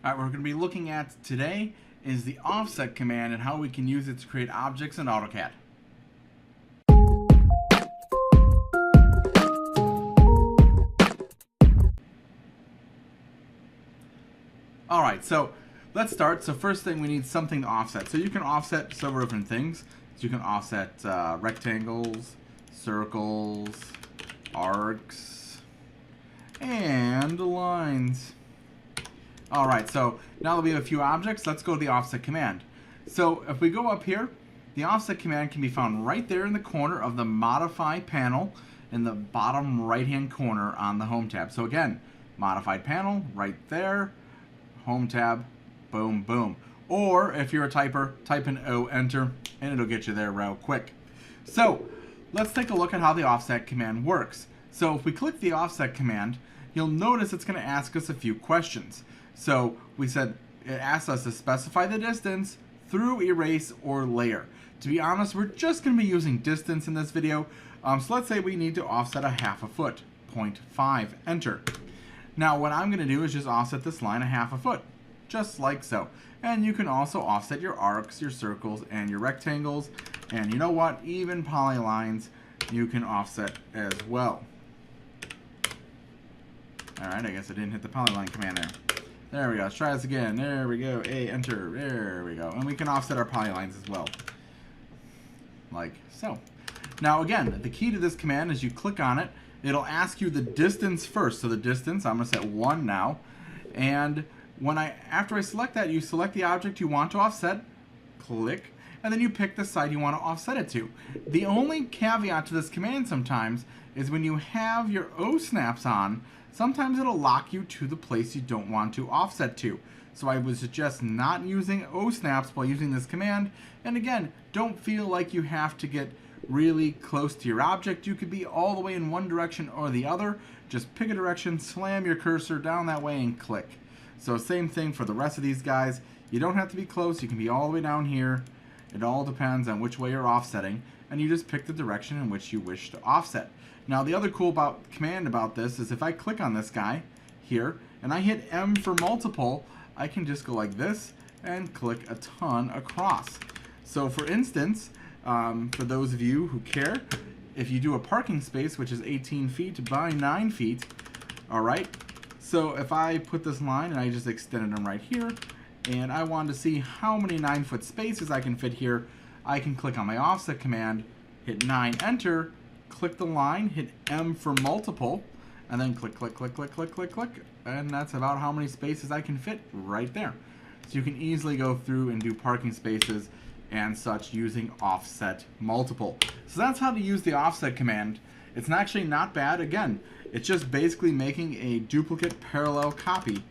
Alright, what we're going to be looking at today is the offset command and how we can use it to create objects in AutoCAD. Alright, so let's start. So first thing, we need something to offset. So you can offset several different things. So you can offset rectangles, circles, arcs, and lines. Alright, so now that we have a few objects, let's go to the offset command. So if we go up here, the offset command can be found right there in the corner of the modify panel in the bottom right hand corner on the home tab. So again, modified panel right there, home tab, boom, boom. Or if you're a typer, type in O, enter, and it'll get you there real quick. So let's take a look at how the offset command works. So if we click the offset command, you'll notice it's going to ask us a few questions. So we said it asks us to specify the distance through, erase, or layer. To be honest, we're just going to be using distance in this video. So let's say we need to offset a half a foot, 0.5, enter. Now what I'm going to do is just offset this line a half a foot, just like so. And you can also offset your arcs, your circles, and your rectangles. And you know what? Even polylines you can offset as well. Alright, I guess I didn't hit the polyline command there. There we go. Let's try this again. There we go. A, enter. There we go. And we can offset our polylines as well. Like so. Now again, the key to this command is you click on it. It'll ask you the distance first. So the distance, I'm going to set 1 now. And after I select that, you select the object you want to offset. Click. And then you pick the side you want to offset it to. The only caveat to this command sometimes is when you have your O snaps on, sometimes it'll lock you to the place you don't want to offset to. So I would suggest not using O snaps while using this command. And again, don't feel like you have to get really close to your object. You could be all the way in one direction or the other. Just pick a direction, slam your cursor down that way, and click. So same thing for the rest of these guys. You don't have to be close. You can be all the way down here. It all depends on which way you're offsetting. And you just pick the direction in which you wish to offset. Now the other cool command about this is if I click on this guy here and I hit M for multiple, I can just go like this and click a ton across. So for instance, for those of you who care, if you do a parking space which is 18 feet by 9 feet, alright, so if I put this line and I just extended them right here and I wanted to see how many 9-foot spaces I can fit here, I can click on my offset command, hit 9, enter, click the line, hit M for multiple, and then click, click, click, click, click, click, click, and that's about how many spaces I can fit right there. So you can easily go through and do parking spaces and such using offset multiple. So that's how to use the offset command. It's actually not bad. Again, it's just basically making a duplicate parallel copy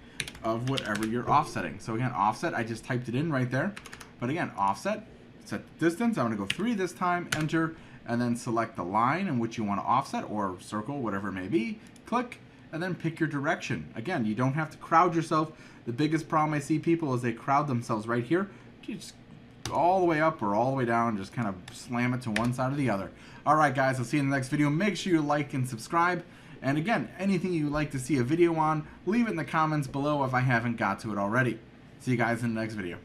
of whatever you're offsetting. So again, offset, I just typed it in right there. But again, offset, set the distance. I'm going to go 3 this time, enter, and then select the line in which you want to offset, or circle, whatever it may be. Click, and then pick your direction. Again, you don't have to crowd yourself. The biggest problem I see people is they crowd themselves right here. You just go all the way up or all the way down, just kind of slam it to one side or the other. Alright guys, I'll see you in the next video. Make sure you like and subscribe. And again, anything you'd like to see a video on, leave it in the comments below if I haven't got to it already. See you guys in the next video.